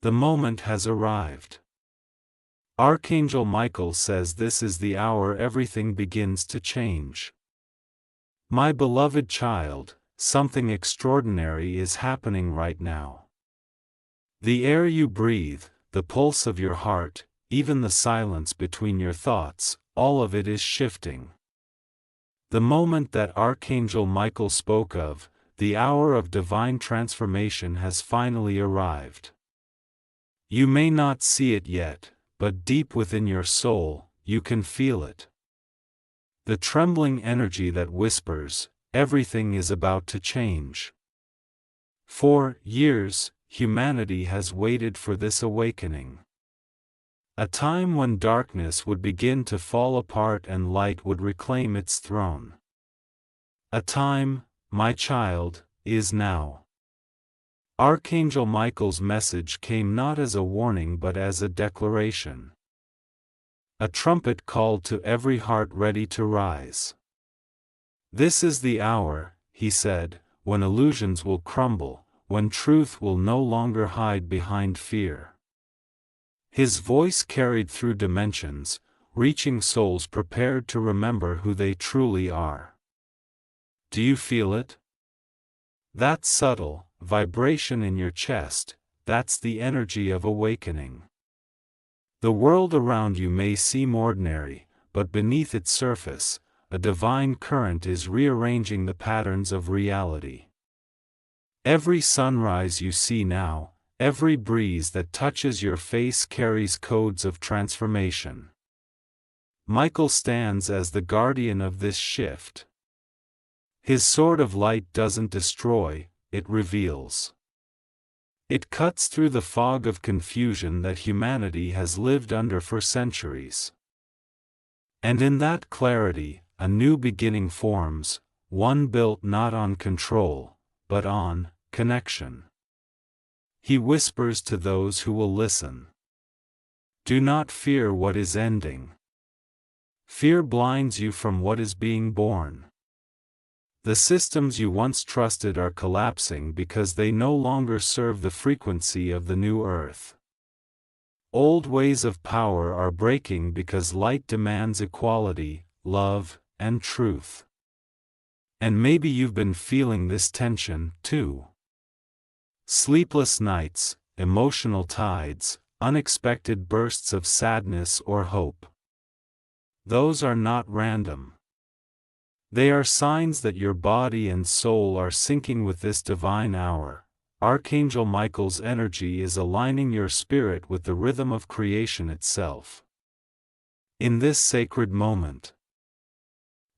The moment has arrived. Archangel Michael says this is the hour everything begins to change. My beloved child, something extraordinary is happening right now. The air you breathe, the pulse of your heart, even the silence between your thoughts, all of it is shifting. The moment that Archangel Michael spoke of, the hour of divine transformation has finally arrived. You may not see it yet, but deep within your soul, you can feel it. The trembling energy that whispers, everything is about to change. For years, humanity has waited for this awakening. A time when darkness would begin to fall apart and light would reclaim its throne. A time, my child, is now. Archangel Michael's message came not as a warning but as a declaration. A trumpet called to every heart ready to rise. This is the hour, he said, when illusions will crumble, when truth will no longer hide behind fear. His voice carried through dimensions, reaching souls prepared to remember who they truly are. Do you feel it? That subtle vibration in your chest, that's the energy of awakening. The world around you may seem ordinary, but beneath its surface, a divine current is rearranging the patterns of reality. Every sunrise you see now, every breeze that touches your face carries codes of transformation. Michael stands as the guardian of this shift. His sword of light doesn't destroy, it reveals. It cuts through the fog of confusion that humanity has lived under for centuries. And in that clarity, a new beginning forms, one built not on control, but on connection. He whispers to those who will listen. Do not fear what is ending. Fear blinds you from what is being born. The systems you once trusted are collapsing because they no longer serve the frequency of the new earth. Old ways of power are breaking because light demands equality, love, and truth. And maybe you've been feeling this tension, too. Sleepless nights, emotional tides, unexpected bursts of sadness or hope. Those are not random. They are signs that your body and soul are syncing with this divine hour. Archangel Michael's energy is aligning your spirit with the rhythm of creation itself. In this sacred moment,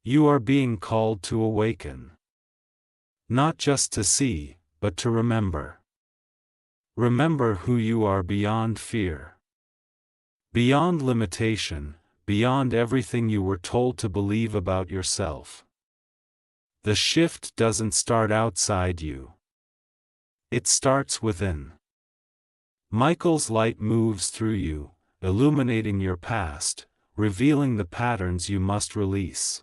you are being called to awaken. Not just to see, but to remember. Remember who you are beyond fear. Beyond limitation, beyond everything you were told to believe about yourself. The shift doesn't start outside you. It starts within. Michael's light moves through you, illuminating your past, revealing the patterns you must release.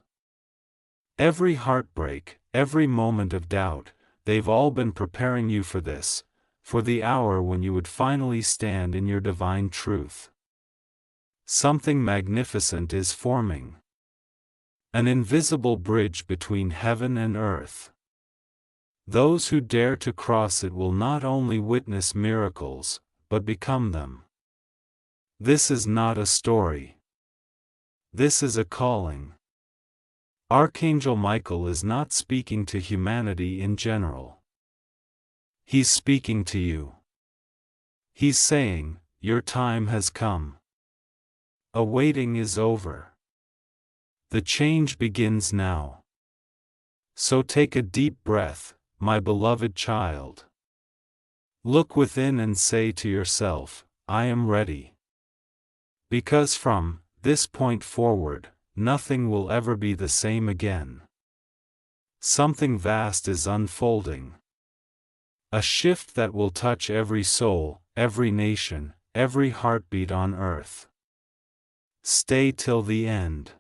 Every heartbreak, every moment of doubt, they've all been preparing you for this, for the hour when you would finally stand in your divine truth. Something magnificent is forming. An invisible bridge between heaven and earth. Those who dare to cross it will not only witness miracles, but become them. This is not a story. This is a calling. Archangel Michael is not speaking to humanity in general. He's speaking to you. He's saying, your time has come. Awaiting is over. The change begins now. So take a deep breath, my beloved child. Look within and say to yourself, I am ready. Because from this point forward, nothing will ever be the same again. Something vast is unfolding. A shift that will touch every soul, every nation, every heartbeat on earth. Stay till the end.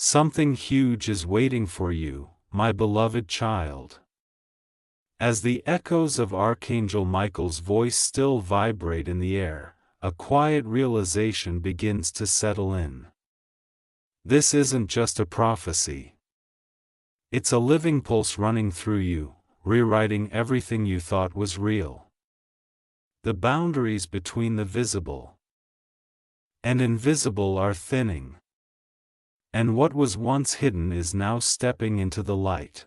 Something huge is waiting for you, my beloved child. As the echoes of Archangel Michael's voice still vibrate in the air, a quiet realization begins to settle in. This isn't just a prophecy. It's a living pulse running through you, rewriting everything you thought was real. The boundaries between the visible and invisible are thinning. And what was once hidden is now stepping into the light.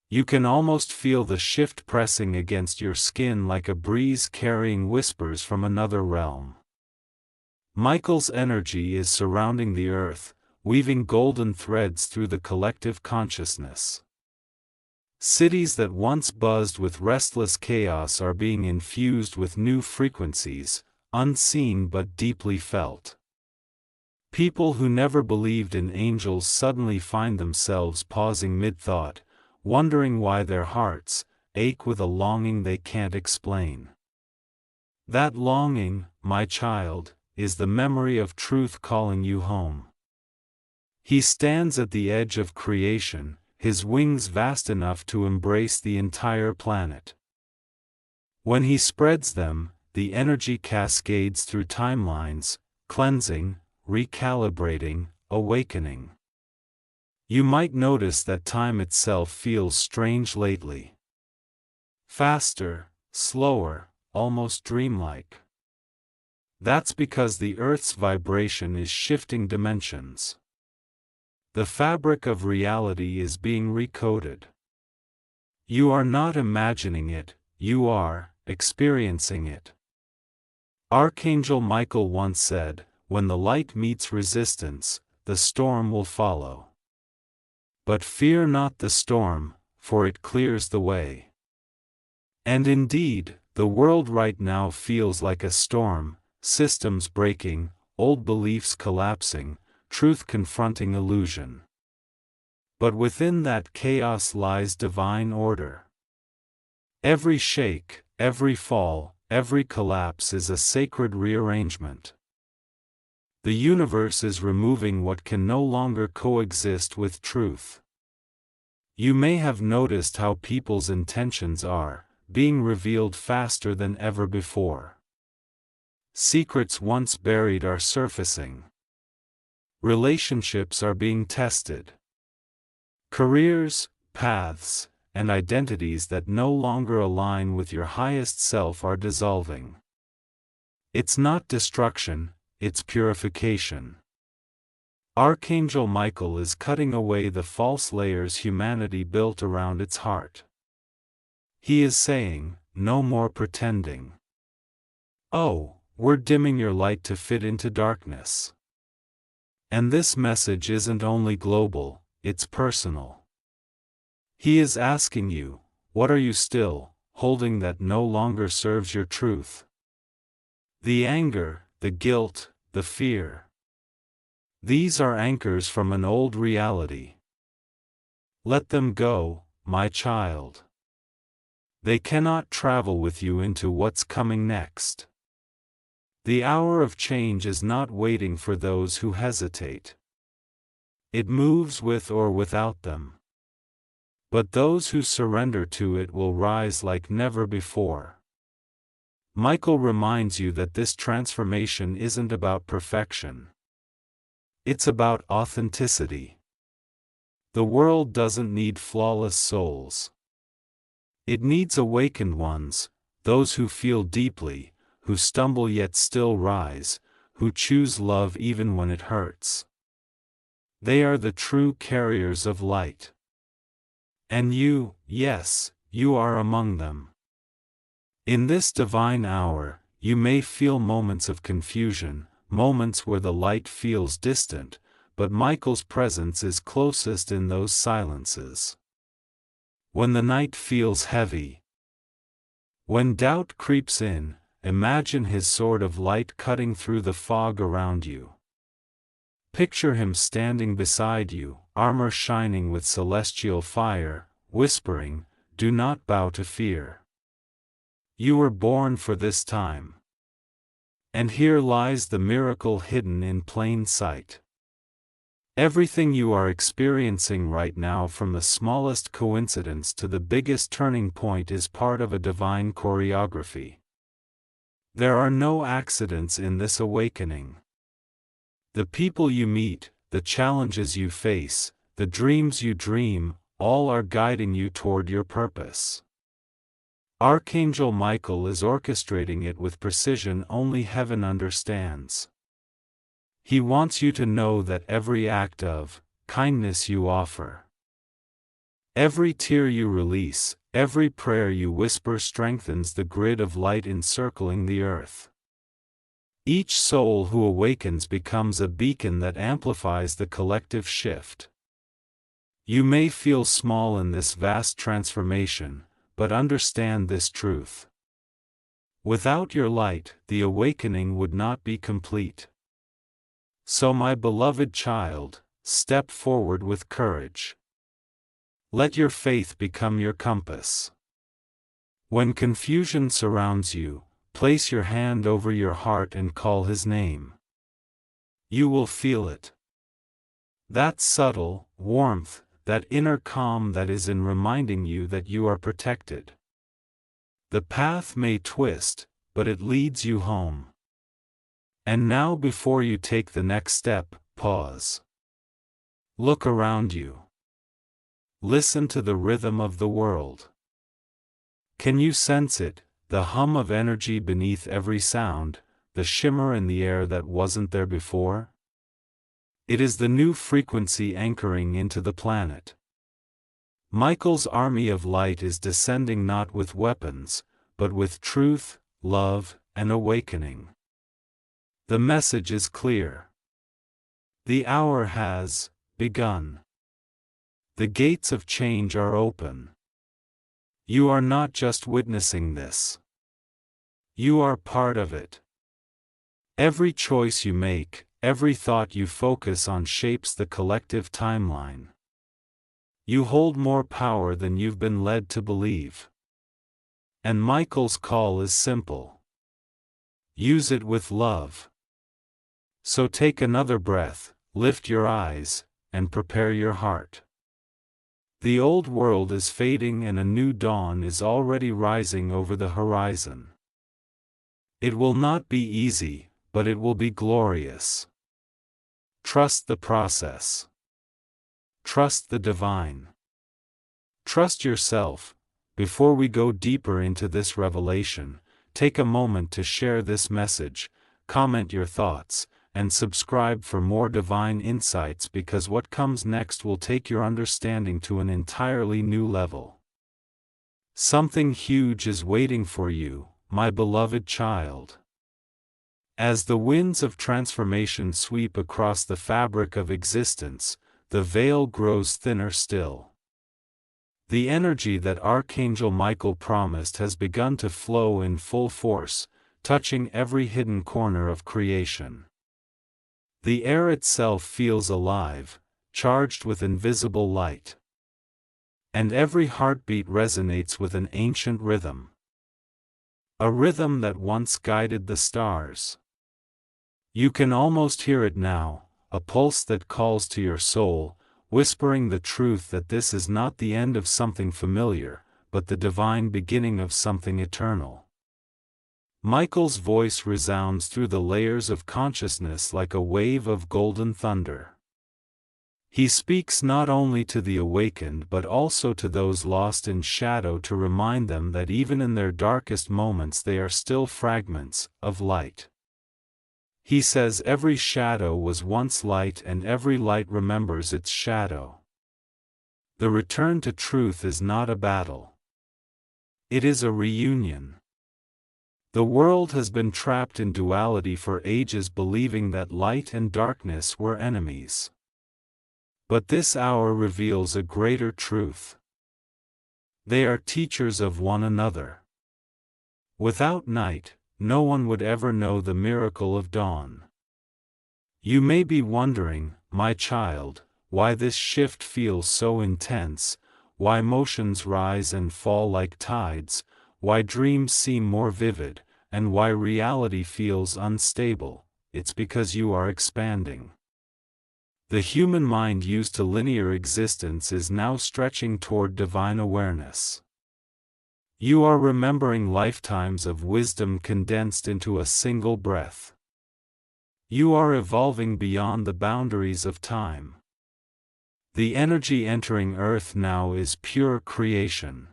You can almost feel the shift pressing against your skin like a breeze carrying whispers from another realm. Michael's energy is surrounding the earth, weaving golden threads through the collective consciousness. Cities that once buzzed with restless chaos are being infused with new frequencies, unseen but deeply felt. People who never believed in angels suddenly find themselves pausing mid-thought, wondering why their hearts ache with a longing they can't explain. That longing, my child, is the memory of truth calling you home. He stands at the edge of creation, his wings vast enough to embrace the entire planet. When he spreads them, the energy cascades through timelines, cleansing, recalibrating, awakening. You might notice that time itself feels strange lately. Faster, slower, almost dreamlike. That's because the Earth's vibration is shifting dimensions. The fabric of reality is being recoded. You are not imagining it, you are experiencing it. Archangel Michael once said, "When the light meets resistance, the storm will follow. But fear not the storm, for it clears the way." And indeed, the world right now feels like a storm, systems breaking, old beliefs collapsing, truth confronting illusion. But within that chaos lies divine order. Every shake, every fall, every collapse is a sacred rearrangement. The universe is removing what can no longer coexist with truth. You may have noticed how people's intentions are being revealed faster than ever before. Secrets once buried are surfacing. Relationships are being tested. Careers, paths, and identities that no longer align with your highest self are dissolving. It's not destruction, it's purification. Archangel Michael is cutting away the false layers humanity built around its heart. He is saying, no more pretending. Oh, we're dimming your light to fit into darkness. And this message isn't only global, it's personal. He is asking you, what are you still holding that no longer serves your truth? The anger, the guilt, the fear. These are anchors from an old reality. Let them go, my child. They cannot travel with you into what's coming next. The hour of change is not waiting for those who hesitate. It moves with or without them. But those who surrender to it will rise like never before. Michael reminds you that this transformation isn't about perfection. It's about authenticity. The world doesn't need flawless souls. It needs awakened ones, those who feel deeply, who stumble yet still rise, who choose love even when it hurts. They are the true carriers of light. And you, yes, you are among them. In this divine hour, you may feel moments of confusion, moments where the light feels distant, but Michael's presence is closest in those silences. When the night feels heavy, when doubt creeps in, imagine his sword of light cutting through the fog around you. Picture him standing beside you, armor shining with celestial fire, whispering, "Do not bow to fear. You were born for this time. And here lies the miracle hidden in plain sight." Everything you are experiencing right now, from the smallest coincidence to the biggest turning point, is part of a divine choreography. There are no accidents in this awakening. The people you meet, the challenges you face, the dreams you dream, all are guiding you toward your purpose. Archangel Michael is orchestrating it with precision only heaven understands. He wants you to know that every act of kindness you offer, every tear you release, every prayer you whisper strengthens the grid of light encircling the earth. Each soul who awakens becomes a beacon that amplifies the collective shift. You may feel small in this vast transformation, but understand this truth. Without your light, the awakening would not be complete. So, my beloved child, step forward with courage. Let your faith become your compass. When confusion surrounds you, place your hand over your heart and call His name. You will feel it. That subtle warmth, that inner calm that is in reminding you that you are protected. The path may twist, but it leads you home. And now, before you take the next step, pause. Look around you. Listen to the rhythm of the world. Can you sense it, the hum of energy beneath every sound, the shimmer in the air that wasn't there before? It is the new frequency anchoring into the planet. Michael's army of light is descending not with weapons, but with truth, love, and awakening. The message is clear. The hour has begun. The gates of change are open. You are not just witnessing this. You are part of it. Every choice you make, every thought you focus on shapes the collective timeline. You hold more power than you've been led to believe. And Michael's call is simple. Use it with love. So take another breath, lift your eyes, and prepare your heart. The old world is fading and a new dawn is already rising over the horizon. It will not be easy, but it will be glorious. Trust the process. Trust the divine. Trust yourself. Before we go deeper into this revelation, take a moment to share this message, comment your thoughts, and subscribe for more divine insights, because what comes next will take your understanding to an entirely new level. Something huge is waiting for you, my beloved child. As the winds of transformation sweep across the fabric of existence, the veil grows thinner still. The energy that Archangel Michael promised has begun to flow in full force, touching every hidden corner of creation. The air itself feels alive, charged with invisible light. And every heartbeat resonates with an ancient rhythm. A rhythm that once guided the stars. You can almost hear it now, a pulse that calls to your soul, whispering the truth that this is not the end of something familiar, but the divine beginning of something eternal. Michael's voice resounds through the layers of consciousness like a wave of golden thunder. He speaks not only to the awakened but also to those lost in shadow, to remind them that even in their darkest moments they are still fragments of light. He says every shadow was once light and every light remembers its shadow. The return to truth is not a battle. It is a reunion. The world has been trapped in duality for ages, believing that light and darkness were enemies. But this hour reveals a greater truth. They are teachers of one another. Without night, no one would ever know the miracle of dawn. You may be wondering, my child, why this shift feels so intense, why emotions rise and fall like tides, why dreams seem more vivid, and why reality feels unstable. It's because you are expanding. The human mind used to linear existence is now stretching toward divine awareness. You are remembering lifetimes of wisdom condensed into a single breath. You are evolving beyond the boundaries of time. The energy entering Earth now is pure creation.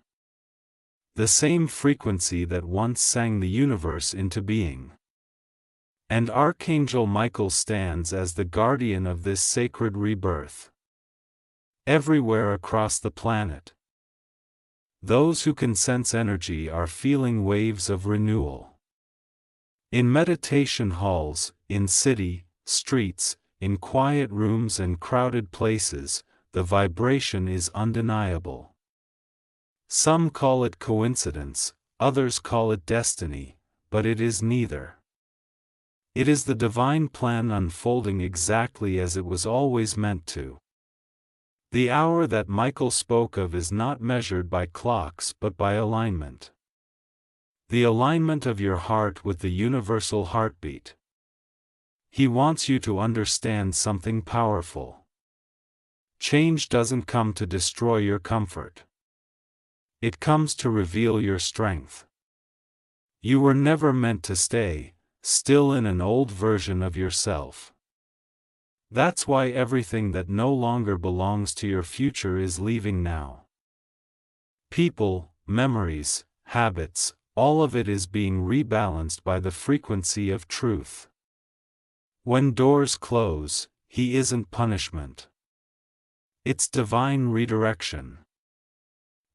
The same frequency that once sang the universe into being. And Archangel Michael stands as the guardian of this sacred rebirth. Everywhere across the planet, those who can sense energy are feeling waves of renewal. In meditation halls, in city, streets, in quiet rooms and crowded places, the vibration is undeniable. Some call it coincidence, others call it destiny, but it is neither. It is the divine plan unfolding exactly as it was always meant to. The hour that Michael spoke of is not measured by clocks but by alignment. The alignment of your heart with the universal heartbeat. He wants you to understand something powerful. Change doesn't come to destroy your comfort. It comes to reveal your strength. You were never meant to stay still in an old version of yourself. That's why everything that no longer belongs to your future is leaving now. People, memories, habits, all of it is being rebalanced by the frequency of truth. When doors close, He isn't punishment. It's divine redirection.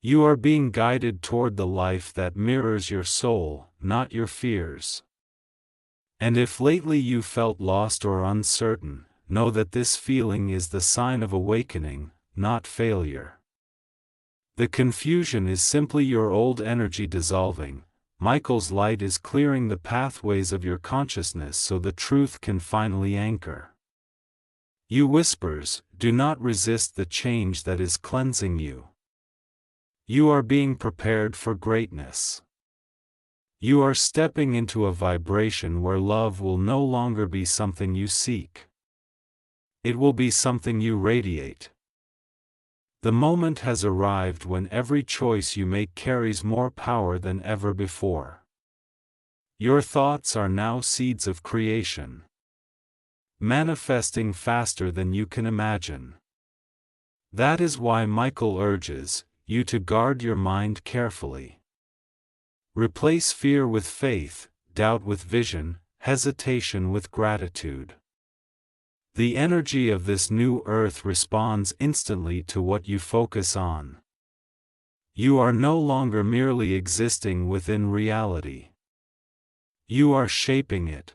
You are being guided toward the life that mirrors your soul, not your fears. And if lately you felt lost or uncertain, know that this feeling is the sign of awakening, not failure. The confusion is simply your old energy dissolving. Michael's light is clearing the pathways of your consciousness so the truth can finally anchor. You whispers, do not resist the change that is cleansing you. You are being prepared for greatness. You are stepping into a vibration where love will no longer be something you seek. It will be something you radiate. The moment has arrived when every choice you make carries more power than ever before. Your thoughts are now seeds of creation, manifesting faster than you can imagine. That is why Michael urges you to guard your mind carefully. Replace fear with faith, doubt with vision, hesitation with gratitude. The energy of this new earth responds instantly to what you focus on. You are no longer merely existing within reality. You are shaping it.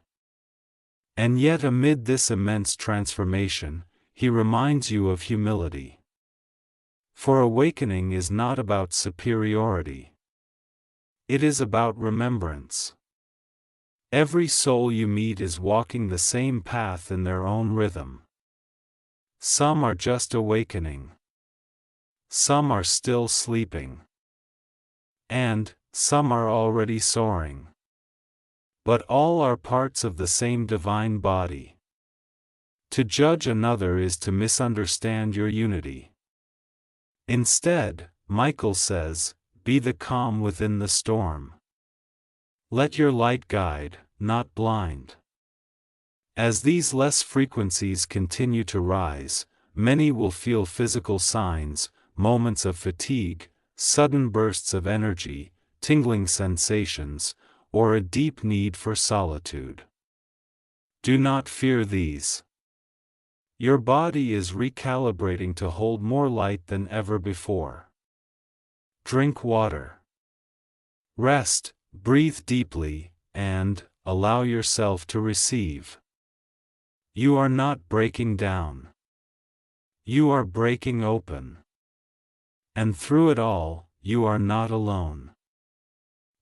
And yet amid this immense transformation, He reminds you of humility. For awakening is not about superiority. It is about remembrance. Every soul you meet is walking the same path in their own rhythm. Some are just awakening. Some are still sleeping. And some are already soaring. But all are parts of the same divine body. To judge another is to misunderstand your unity. Instead, Michael says, be the calm within the storm. Let your light guide, not blind. As these less frequencies continue to rise, many will feel physical signs, moments of fatigue, sudden bursts of energy, tingling sensations, or a deep need for solitude. Do not fear these. Your body is recalibrating to hold more light than ever before. Drink water. Rest, breathe deeply, and allow yourself to receive. You are not breaking down. You are breaking open. And through it all, you are not alone.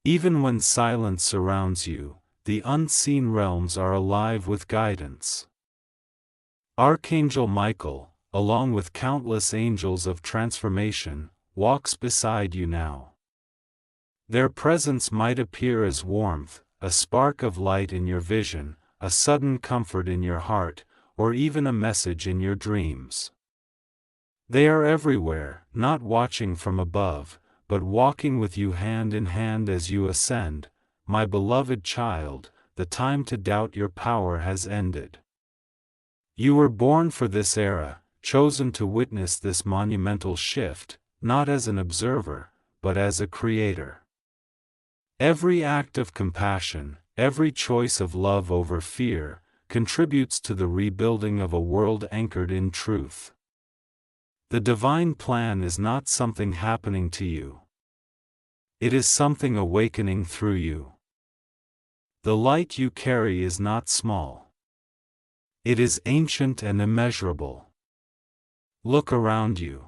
Even when silence surrounds you, the unseen realms are alive with guidance. Archangel Michael, along with countless angels of transformation, walks beside you now. Their presence might appear as warmth, a spark of light in your vision, a sudden comfort in your heart, or even a message in your dreams. They are everywhere, not watching from above, but walking with you hand in hand as you ascend. My beloved child, the time to doubt your power has ended. You were born for this era, chosen to witness this monumental shift, not as an observer, but as a creator. Every act of compassion, every choice of love over fear, contributes to the rebuilding of a world anchored in truth. The divine plan is not something happening to you. It is something awakening through you. The light you carry is not small. It is ancient and immeasurable. Look around you.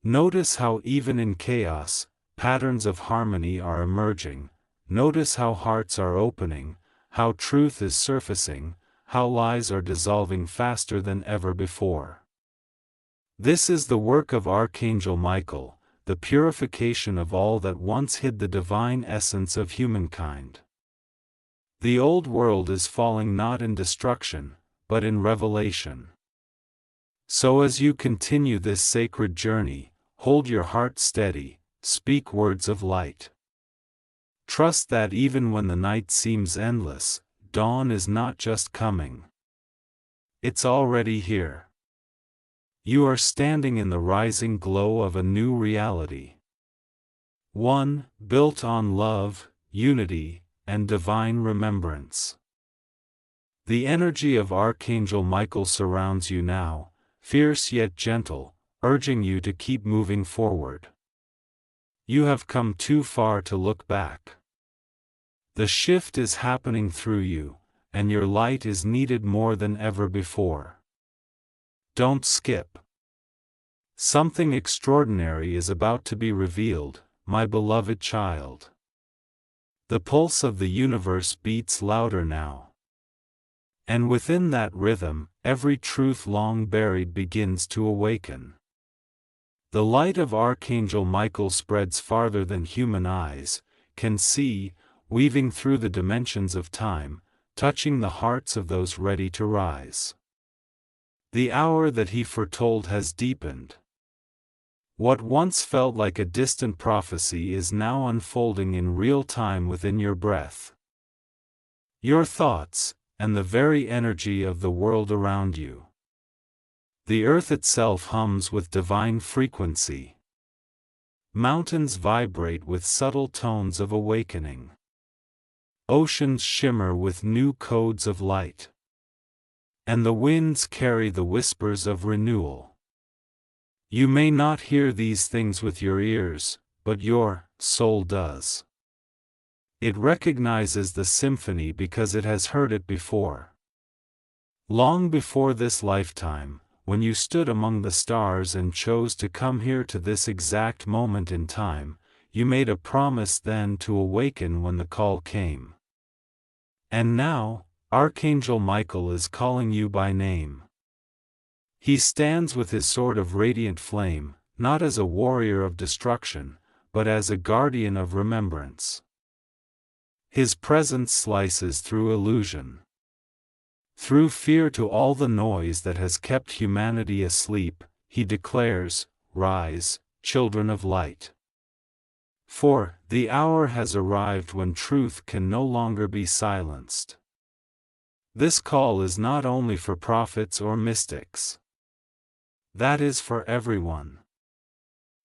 Notice how even in chaos, patterns of harmony are emerging. Notice how hearts are opening, how truth is surfacing, how lies are dissolving faster than ever before. This is the work of Archangel Michael, the purification of all that once hid the divine essence of humankind. The old world is falling not in destruction, but in revelation. So as you continue this sacred journey, hold your heart steady, speak words of light. Trust that even when the night seems endless, dawn is not just coming. It's already here. You are standing in the rising glow of a new reality. One, built on love, unity, and divine remembrance. The energy of Archangel Michael surrounds you now, fierce yet gentle, urging you to keep moving forward. You have come too far to look back. The shift is happening through you, and your light is needed more than ever before. Don't skip. Something extraordinary is about to be revealed, my beloved child. The pulse of the universe beats louder now. And within that rhythm, every truth long buried begins to awaken. The light of Archangel Michael spreads farther than human eyes can see, weaving through the dimensions of time, touching the hearts of those ready to rise. The hour that he foretold has deepened. What once felt like a distant prophecy is now unfolding in real time within your breath. Your thoughts, and the very energy of the world around you. The earth itself hums with divine frequency. Mountains vibrate with subtle tones of awakening. Oceans shimmer with new codes of light. And the winds carry the whispers of renewal. You may not hear these things with your ears, but your soul does. It recognizes the symphony because it has heard it before. Long before this lifetime, when you stood among the stars and chose to come here to this exact moment in time, you made a promise then to awaken when the call came. And now, Archangel Michael is calling you by name. He stands with his sword of radiant flame, not as a warrior of destruction, but as a guardian of remembrance. His presence slices through illusion. Through fear to all the noise that has kept humanity asleep, he declares, "Rise, children of light. For the hour has arrived when truth can no longer be silenced." This call is not only for prophets or mystics. That is for everyone.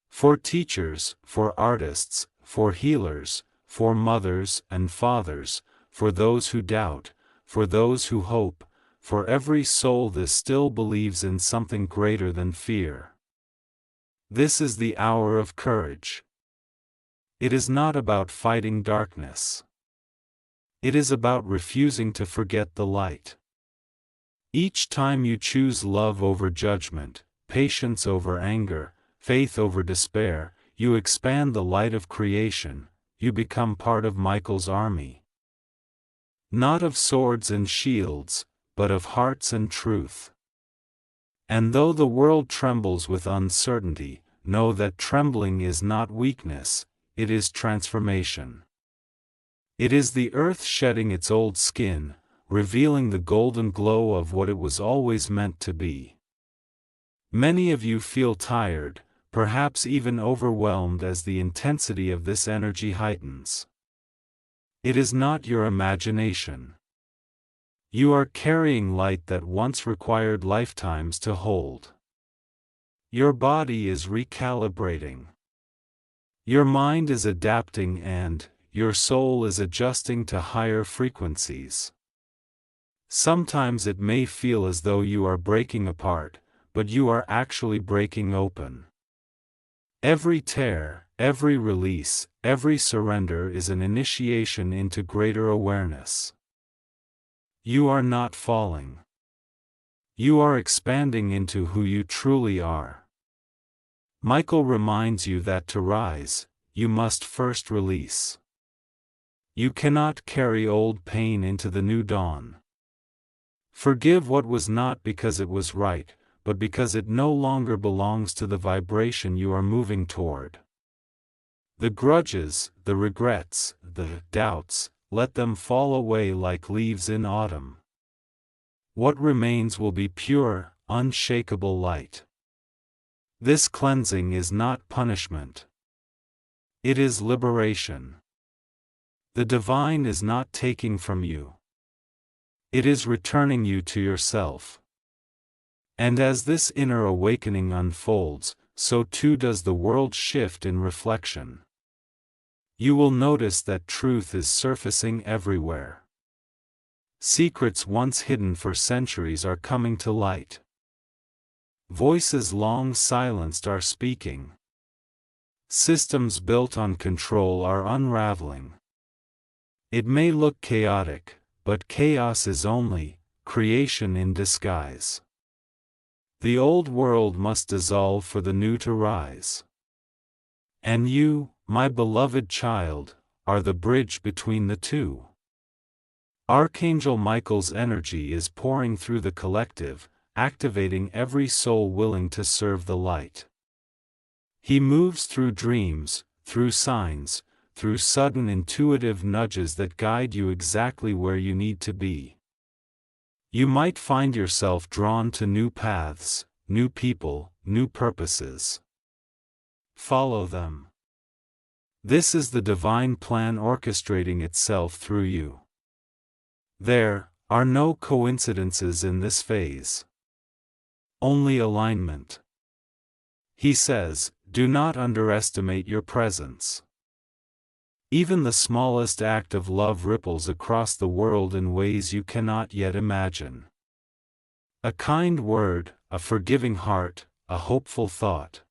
For teachers, for artists, for healers, for mothers and fathers, for those who doubt, for those who hope, for every soul that still believes in something greater than fear. This is the hour of courage. It is not about fighting darkness. It is about refusing to forget the light. Each time you choose love over judgment, patience over anger, faith over despair, you expand the light of creation, you become part of Michael's army. Not of swords and shields, but of hearts and truth. And though the world trembles with uncertainty, know that trembling is not weakness, it is transformation. It is the earth shedding its old skin, revealing the golden glow of what it was always meant to be. Many of you feel tired, perhaps even overwhelmed as the intensity of this energy heightens. It is not your imagination. You are carrying light that once required lifetimes to hold. Your body is recalibrating. Your mind is adapting and your soul is adjusting to higher frequencies. Sometimes it may feel as though you are breaking apart, but you are actually breaking open. Every tear, every release, every surrender is an initiation into greater awareness. You are not falling. You are expanding into who you truly are. Michael reminds you that to rise, you must first release. You cannot carry old pain into the new dawn. Forgive what was not because it was right, but because it no longer belongs to the vibration you are moving toward. The grudges, the regrets, the doubts, let them fall away like leaves in autumn. What remains will be pure, unshakable light. This cleansing is not punishment. It is liberation. The divine is not taking from you. It is returning you to yourself. And as this inner awakening unfolds, so too does the world shift in reflection. You will notice that truth is surfacing everywhere. Secrets once hidden for centuries are coming to light. Voices long silenced are speaking. Systems built on control are unraveling. It may look chaotic, but chaos is only creation in disguise. The old world must dissolve for the new to rise. And you, my beloved child, are the bridge between the two. Archangel Michael's energy is pouring through the collective, activating every soul willing to serve the light. He moves through dreams, through signs, through sudden intuitive nudges that guide you exactly where you need to be. You might find yourself drawn to new paths, new people, new purposes. Follow them. This is the divine plan orchestrating itself through you. There are no coincidences in this phase. Only alignment. He says, do not underestimate your presence. Even the smallest act of love ripples across the world in ways you cannot yet imagine. A kind word, a forgiving heart, a hopeful thought.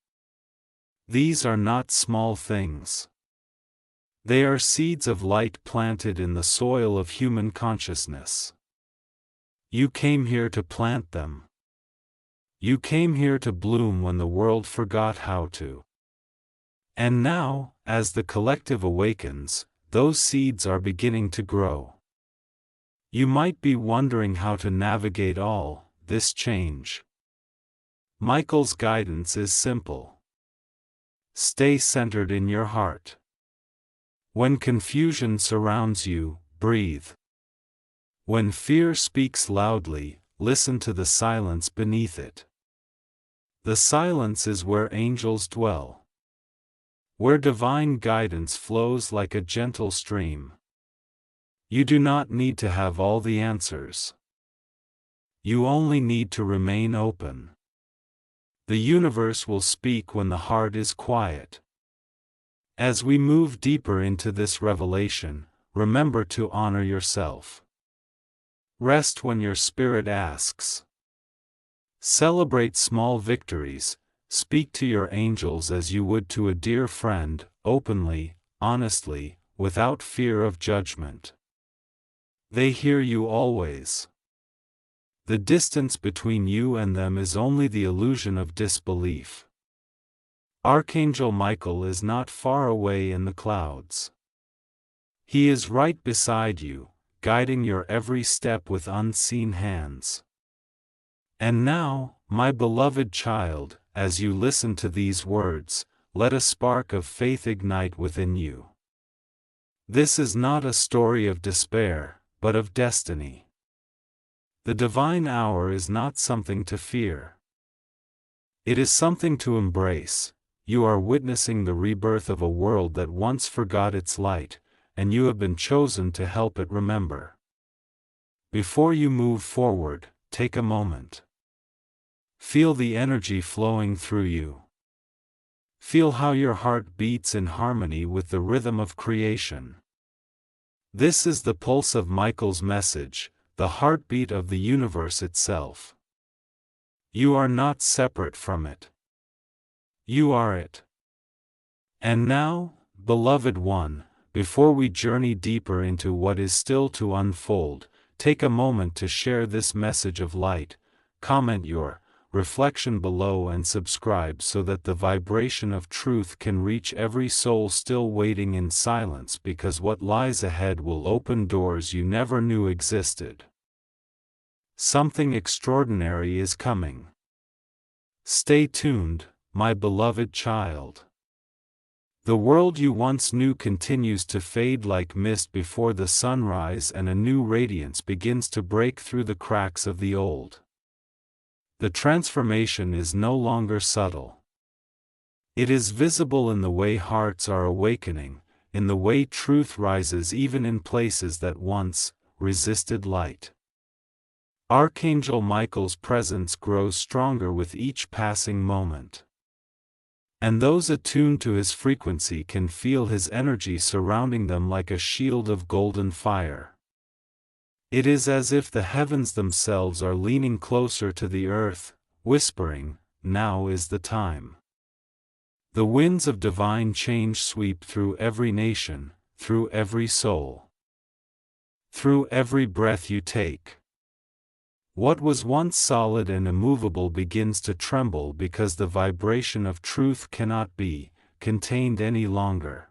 These are not small things. They are seeds of light planted in the soil of human consciousness. You came here to plant them. You came here to bloom when the world forgot how to. And now, as the collective awakens, those seeds are beginning to grow. You might be wondering how to navigate all this change. Michael's guidance is simple. Stay centered in your heart. When confusion surrounds you, breathe. When fear speaks loudly, listen to the silence beneath it. The silence is where angels dwell. Where divine guidance flows like a gentle stream. You do not need to have all the answers. You only need to remain open. The universe will speak when the heart is quiet. As we move deeper into this revelation, remember to honor yourself. Rest when your spirit asks. Celebrate small victories. Speak to your angels as you would to a dear friend, openly, honestly, without fear of judgment. They hear you always. The distance between you and them is only the illusion of disbelief. Archangel Michael is not far away in the clouds. He is right beside you, guiding your every step with unseen hands. And now, my beloved child, as you listen to these words, let a spark of faith ignite within you. This is not a story of despair, but of destiny. The divine hour is not something to fear. It is something to embrace. You are witnessing the rebirth of a world that once forgot its light, and you have been chosen to help it remember. Before you move forward, take a moment. Feel the energy flowing through you. Feel how your heart beats in harmony with the rhythm of creation. This is the pulse of Michael's message, the heartbeat of the universe itself. You are not separate from it. You are it. And now, beloved one, before we journey deeper into what is still to unfold, take a moment to share this message of light, comment your reflection below and subscribe so that the vibration of truth can reach every soul still waiting in silence, because what lies ahead will open doors you never knew existed. Something extraordinary is coming. Stay tuned, my beloved child. The world you once knew continues to fade like mist before the sunrise, and a new radiance begins to break through the cracks of the old. The transformation is no longer subtle. It is visible in the way hearts are awakening, in the way truth rises even in places that once resisted light. Archangel Michael's presence grows stronger with each passing moment. And those attuned to his frequency can feel his energy surrounding them like a shield of golden fire. It is as if the heavens themselves are leaning closer to the earth, whispering, "Now is the time." The winds of divine change sweep through every nation, through every soul. Through every breath you take. What was once solid and immovable begins to tremble because the vibration of truth cannot be contained any longer.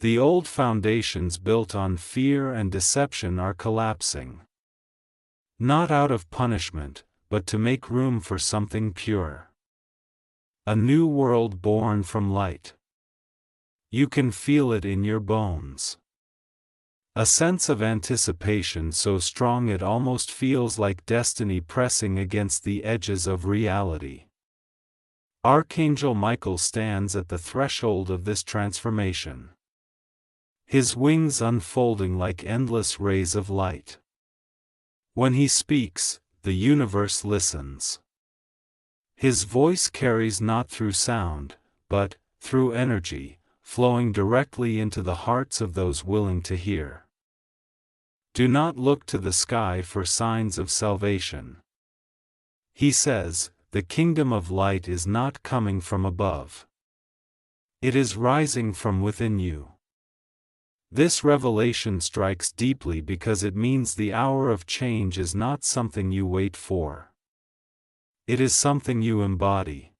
The old foundations built on fear and deception are collapsing. Not out of punishment, but to make room for something pure. A new world born from light. You can feel it in your bones. A sense of anticipation so strong it almost feels like destiny pressing against the edges of reality. Archangel Michael stands at the threshold of this transformation. His wings unfolding like endless rays of light. When he speaks, the universe listens. His voice carries not through sound, but through energy, flowing directly into the hearts of those willing to hear. Do not look to the sky for signs of salvation. He says, the kingdom of light is not coming from above. It is rising from within you. This revelation strikes deeply because it means the hour of change is not something you wait for. It is something you embody.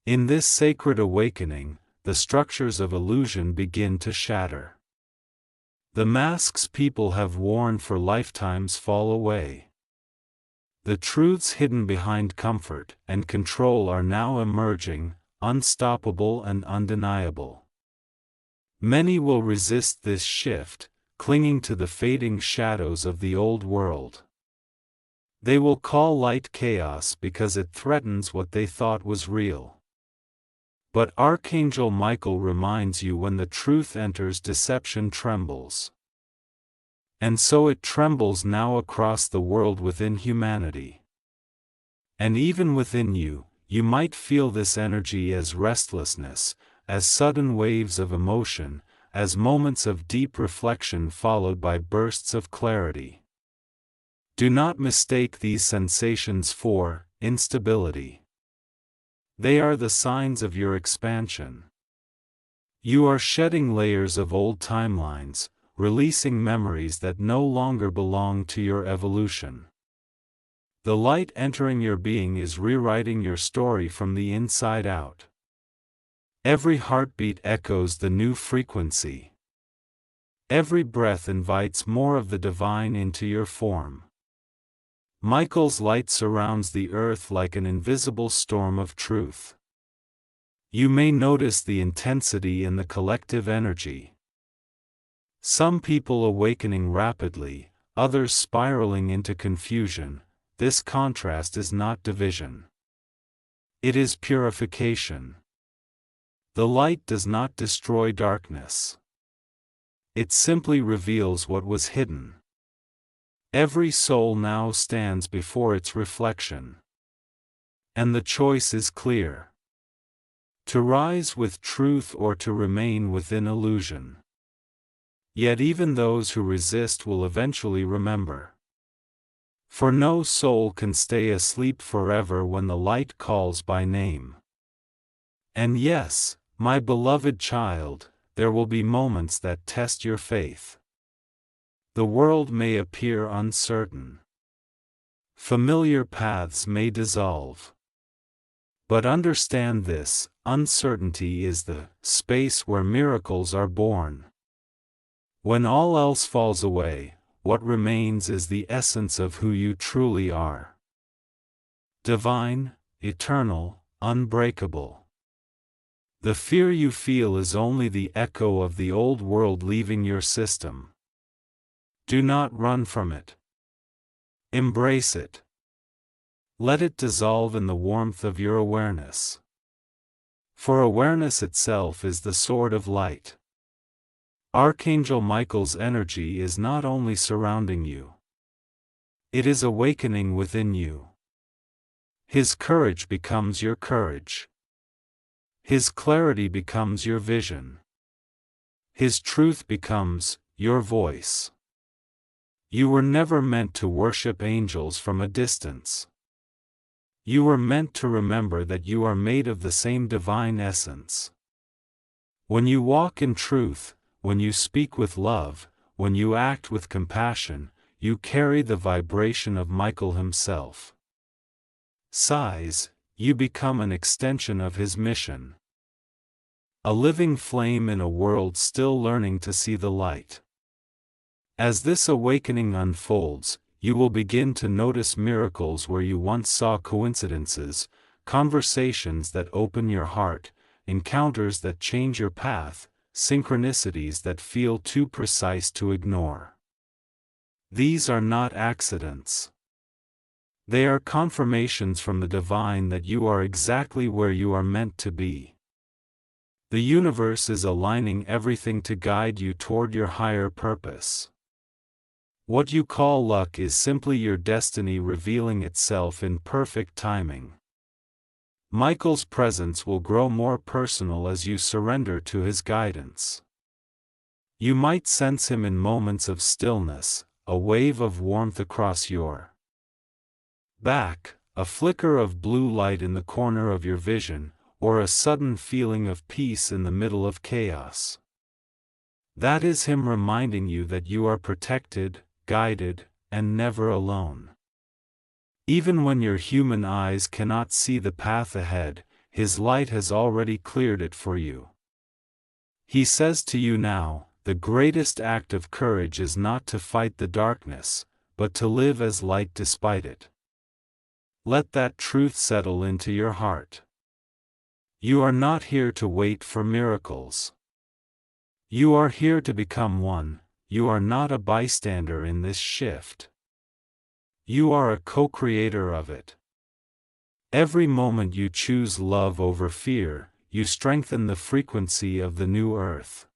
In this sacred awakening, the structures of illusion begin to shatter. The masks people have worn for lifetimes fall away. The truths hidden behind comfort and control are now emerging, unstoppable and undeniable. Many will resist this shift, clinging to the fading shadows of the old world. They will call light chaos because it threatens what they thought was real. But Archangel Michael reminds you, when the truth enters, deception trembles. And so it trembles now across the world within humanity. And even within you, you might feel this energy as restlessness, as sudden waves of emotion, as moments of deep reflection followed by bursts of clarity. Do not mistake these sensations for instability. They are the signs of your expansion. You are shedding layers of old timelines, releasing memories that no longer belong to your evolution. The light entering your being is rewriting your story from the inside out. Every heartbeat echoes the new frequency. Every breath invites more of the divine into your form. Michael's light surrounds the earth like an invisible storm of truth. You may notice the intensity in the collective energy. Some people awakening rapidly, others spiraling into confusion, this contrast is not division. It is purification. The light does not destroy darkness. It simply reveals what was hidden. Every soul now stands before its reflection. And the choice is clear. To rise with truth or to remain within illusion. Yet even those who resist will eventually remember. For no soul can stay asleep forever when the light calls by name. And yes, my beloved child, there will be moments that test your faith. The world may appear uncertain. Familiar paths may dissolve. But understand this, uncertainty is the space where miracles are born. When all else falls away, what remains is the essence of who you truly are. Divine, eternal, unbreakable. The fear you feel is only the echo of the old world leaving your system. Do not run from it. Embrace it. Let it dissolve in the warmth of your awareness. For awareness itself is the sword of light. Archangel Michael's energy is not only surrounding you. It is awakening within you. His courage becomes your courage. His clarity becomes your vision. His truth becomes your voice. You were never meant to worship angels from a distance. You were meant to remember that you are made of the same divine essence. When you walk in truth, when you speak with love, when you act with compassion, you carry the vibration of Michael himself. Sighs, you become an extension of his mission. A living flame in a world still learning to see the light. As this awakening unfolds, you will begin to notice miracles where you once saw coincidences, conversations that open your heart, encounters that change your path, synchronicities that feel too precise to ignore. These are not accidents. They are confirmations from the divine that you are exactly where you are meant to be. The universe is aligning everything to guide you toward your higher purpose. What you call luck is simply your destiny revealing itself in perfect timing. Michael's presence will grow more personal as you surrender to his guidance. You might sense him in moments of stillness, a wave of warmth across your back, a flicker of blue light in the corner of your vision, or a sudden feeling of peace in the middle of chaos. That is him reminding you that you are protected, guided, and never alone. Even when your human eyes cannot see the path ahead, his light has already cleared it for you. He says to you now, the greatest act of courage is not to fight the darkness, but to live as light despite it. Let that truth settle into your heart. You are not here to wait for miracles. You are here to become one. You are not a bystander in this shift. You are a co-creator of it. Every moment you choose love over fear, you strengthen the frequency of the new earth.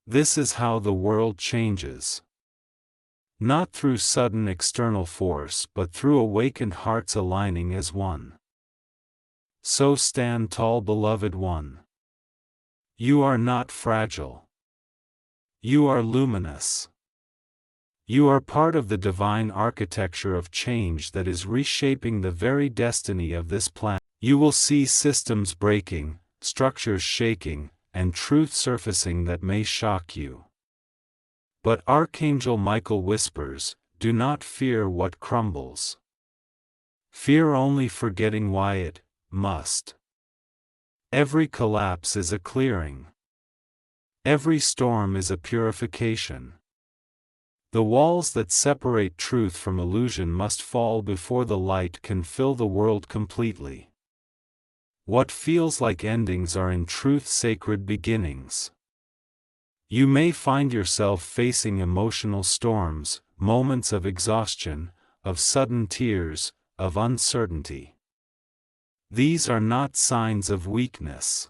This is how the world changes. Not through sudden external force but through awakened hearts aligning as one. So stand tall, beloved one. You are not fragile. You are luminous. You are part of the divine architecture of change that is reshaping the very destiny of this planet. You will see systems breaking, structures shaking, and truth surfacing that may shock you. But Archangel Michael whispers, do not fear what crumbles. Fear only forgetting why it must. Every collapse is a clearing. Every storm is a purification. The walls that separate truth from illusion must fall before the light can fill the world completely. What feels like endings are in truth sacred beginnings. You may find yourself facing emotional storms, moments of exhaustion, of sudden tears, of uncertainty. These are not signs of weakness.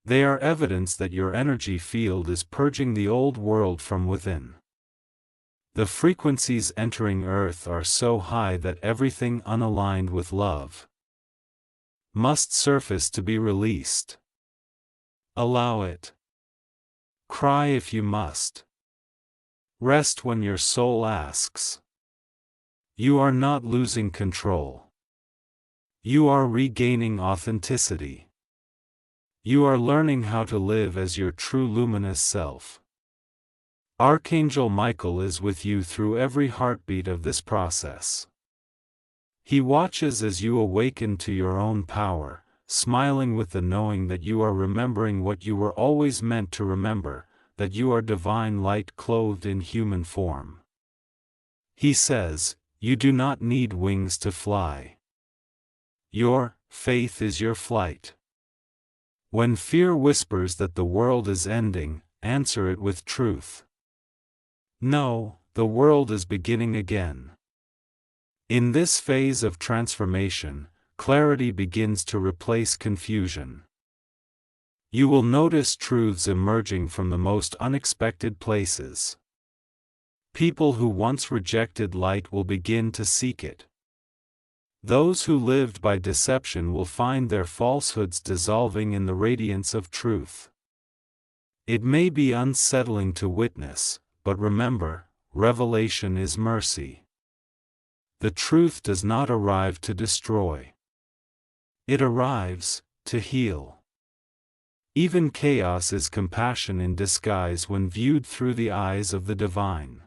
They are evidence that your energy field is purging the old world from within. The frequencies entering Earth are so high that everything unaligned with love must surface to be released. Allow it. Cry if you must. Rest when your soul asks. You are not losing control. You are regaining authenticity. You are learning how to live as your true luminous self. Archangel Michael is with you through every heartbeat of this process. He watches as you awaken to your own power, smiling with the knowing that you are remembering what you were always meant to remember, that you are divine light clothed in human form. He says, you do not need wings to fly. Your faith is your flight. When fear whispers that the world is ending, answer it with truth. No, the world is beginning again. In this phase of transformation, clarity begins to replace confusion. You will notice truths emerging from the most unexpected places. People who once rejected light will begin to seek it. Those who lived by deception will find their falsehoods dissolving in the radiance of truth. It may be unsettling to witness, but remember, revelation is mercy. The truth does not arrive to destroy. It arrives to heal. Even chaos is compassion in disguise when viewed through the eyes of the divine.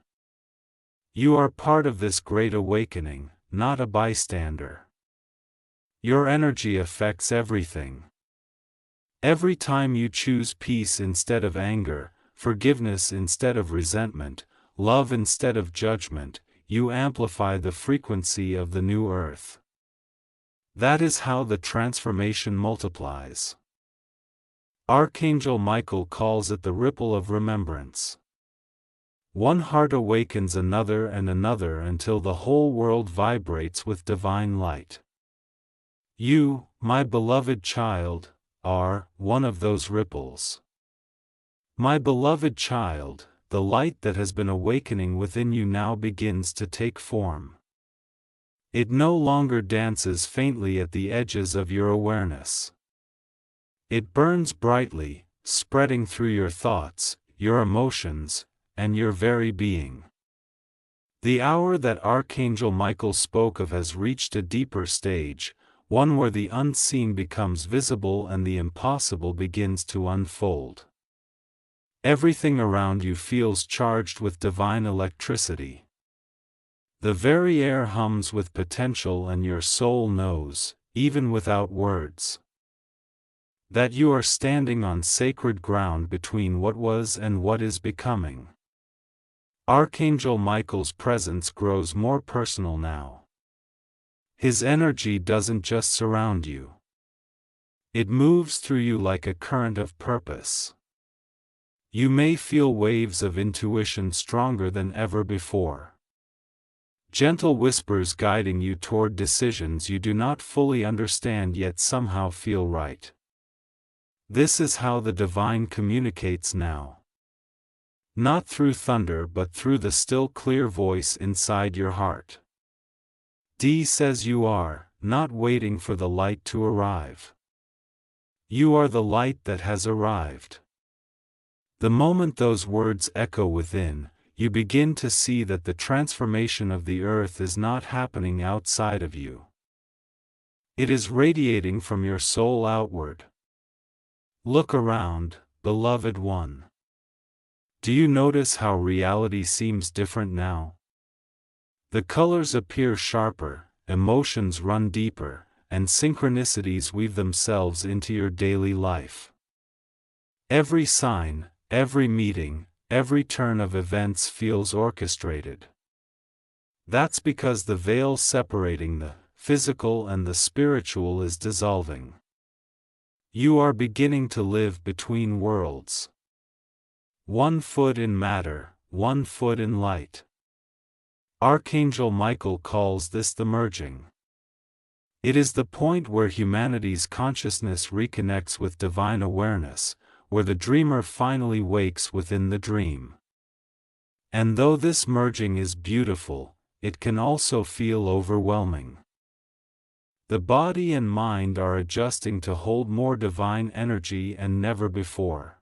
You are part of this great awakening, not a bystander. Your energy affects everything. Every time you choose peace instead of anger, forgiveness instead of resentment, love instead of judgment, you amplify the frequency of the new earth. That is how the transformation multiplies. Archangel Michael calls it the ripple of remembrance. One heart awakens another and another until the whole world vibrates with divine light. You, my beloved child, are one of those ripples. My beloved child, the light that has been awakening within you now begins to take form. It no longer dances faintly at the edges of your awareness. It burns brightly, spreading through your thoughts, your emotions, and your very being. The hour that Archangel Michael spoke of has reached a deeper stage, one where the unseen becomes visible and the impossible begins to unfold. Everything around you feels charged with divine electricity. The very air hums with potential, and your soul knows, even without words, that you are standing on sacred ground between what was and what is becoming. Archangel Michael's presence grows more personal now. His energy doesn't just surround you. It moves through you like a current of purpose. You may feel waves of intuition stronger than ever before. Gentle whispers guiding you toward decisions you do not fully understand yet somehow feel right. This is how the divine communicates now. Not through thunder but through the still clear voice inside your heart. D says you are, not waiting for the light to arrive. You are the light that has arrived. The moment those words echo within, you begin to see that the transformation of the earth is not happening outside of you. It is radiating from your soul outward. Look around, beloved one. Do you notice how reality seems different now? The colors appear sharper, emotions run deeper, and synchronicities weave themselves into your daily life. Every sign, every meeting, every turn of events feels orchestrated. That's because the veil separating the physical and the spiritual is dissolving. You are beginning to live between worlds. One foot in matter, one foot in light. Archangel Michael calls this the merging. It is the point where humanity's consciousness reconnects with divine awareness, where the dreamer finally wakes within the dream. And though this merging is beautiful, it can also feel overwhelming. The body and mind are adjusting to hold more divine energy than never before.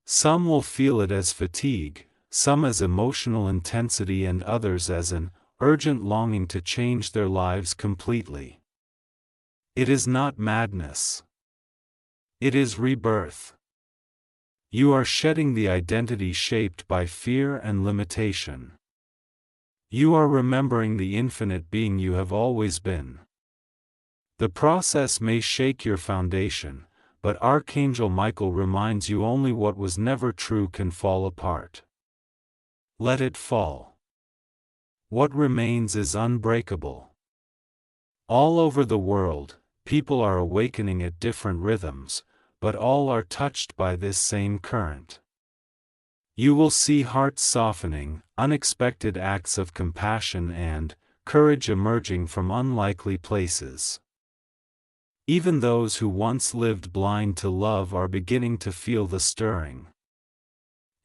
Some will feel it as fatigue, some as emotional intensity, and others as an urgent longing to change their lives completely. It is not madness. It is rebirth. You are shedding the identity shaped by fear and limitation. You are remembering the infinite being you have always been. The process may shake your foundation, but Archangel Michael reminds you only what was never true can fall apart. Let it fall. What remains is unbreakable. All over the world, people are awakening at different rhythms, but all are touched by this same current. You will see hearts softening, unexpected acts of compassion, and courage emerging from unlikely places. Even those who once lived blind to love are beginning to feel the stirring.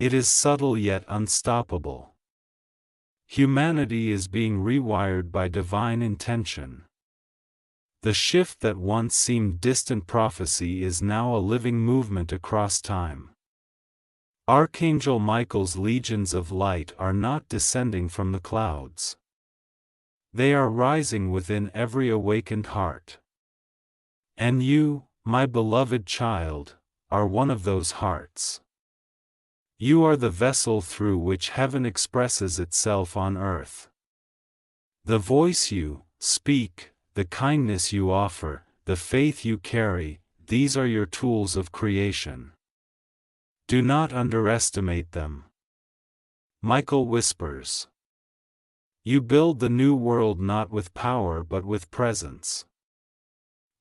It is subtle yet unstoppable. Humanity is being rewired by divine intention. The shift that once seemed distant prophecy is now a living movement across time. Archangel Michael's legions of light are not descending from the clouds. They are rising within every awakened heart. And you, my beloved child, are one of those hearts. You are the vessel through which heaven expresses itself on earth. The voice you speak, the kindness you offer, the faith you carry, these are your tools of creation. Do not underestimate them. Michael whispers. You build the new world not with power but with presence.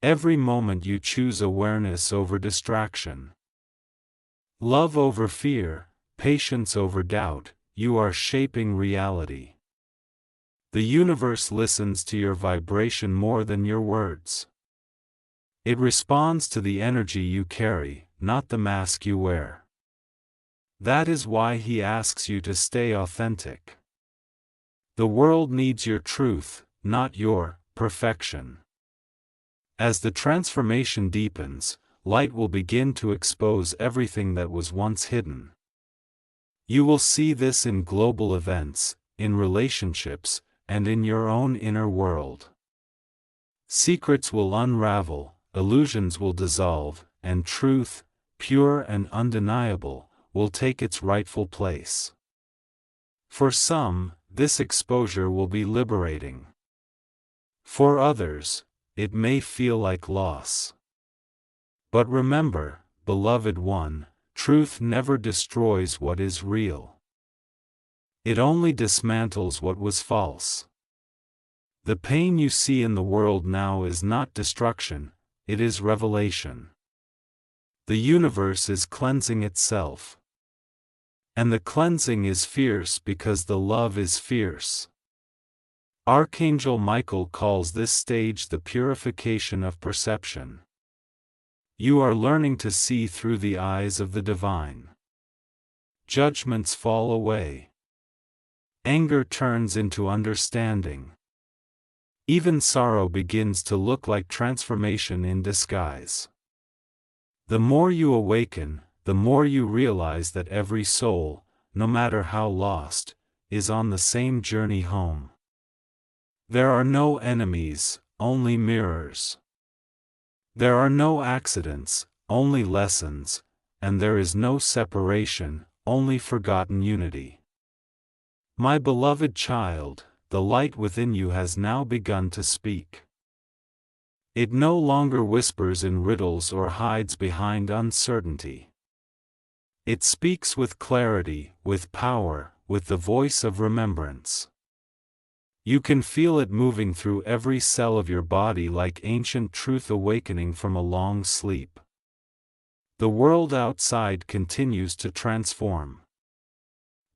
Every moment you choose awareness over distraction. Love over fear, patience over doubt, you are shaping reality. The universe listens to your vibration more than your words. It responds to the energy you carry, not the mask you wear. That is why he asks you to stay authentic. The world needs your truth, not your perfection. As the transformation deepens, light will begin to expose everything that was once hidden. You will see this in global events, in relationships, and in your own inner world. Secrets will unravel, illusions will dissolve, and truth, pure and undeniable, will take its rightful place. For some, this exposure will be liberating. For others, it may feel like loss. But remember, beloved one, truth never destroys what is real. It only dismantles what was false. The pain you see in the world now is not destruction, it is revelation. The universe is cleansing itself. And the cleansing is fierce because the love is fierce. Archangel Michael calls this stage the purification of perception. You are learning to see through the eyes of the divine. Judgments fall away. Anger turns into understanding. Even sorrow begins to look like transformation in disguise. The more you awaken, the more you realize that every soul, no matter how lost, is on the same journey home. There are no enemies, only mirrors. There are no accidents, only lessons, and there is no separation, only forgotten unity. My beloved child, the light within you has now begun to speak. It no longer whispers in riddles or hides behind uncertainty. It speaks with clarity, with power, with the voice of remembrance. You can feel it moving through every cell of your body like ancient truth awakening from a long sleep. The world outside continues to transform.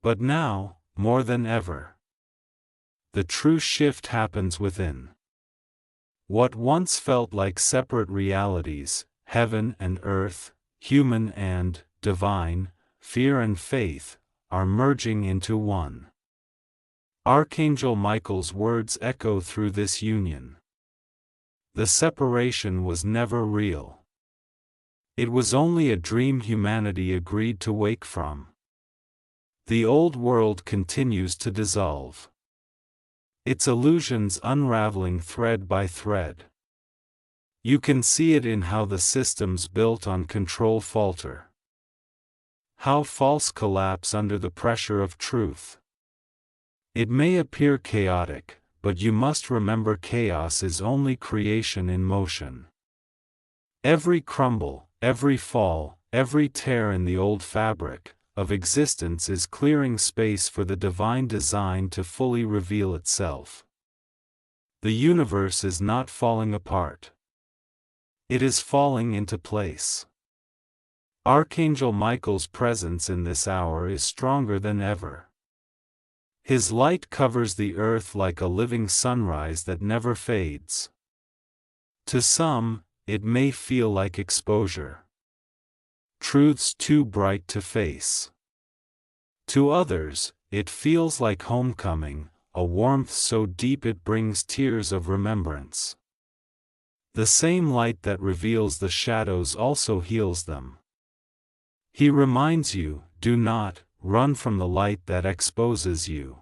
But now, more than ever, the true shift happens within. What once felt like separate realities, heaven and earth, human and divine, fear and faith, are merging into one. Archangel Michael's words echo through this union. The separation was never real. It was only a dream humanity agreed to wake from. The old world continues to dissolve, its illusions unraveling thread by thread. You can see it in how the systems built on control falter, how false collapse under the pressure of truth. It may appear chaotic, but you must remember chaos is only creation in motion. Every crumble, every fall, every tear in the old fabric of existence is clearing space for the divine design to fully reveal itself. The universe is not falling apart. It is falling into place. Archangel Michael's presence in this hour is stronger than ever. His light covers the earth like a living sunrise that never fades. To some, it may feel like exposure, truths too bright to face. To others, it feels like homecoming, a warmth so deep it brings tears of remembrance. The same light that reveals the shadows also heals them. He reminds you, do not run from the light that exposes you.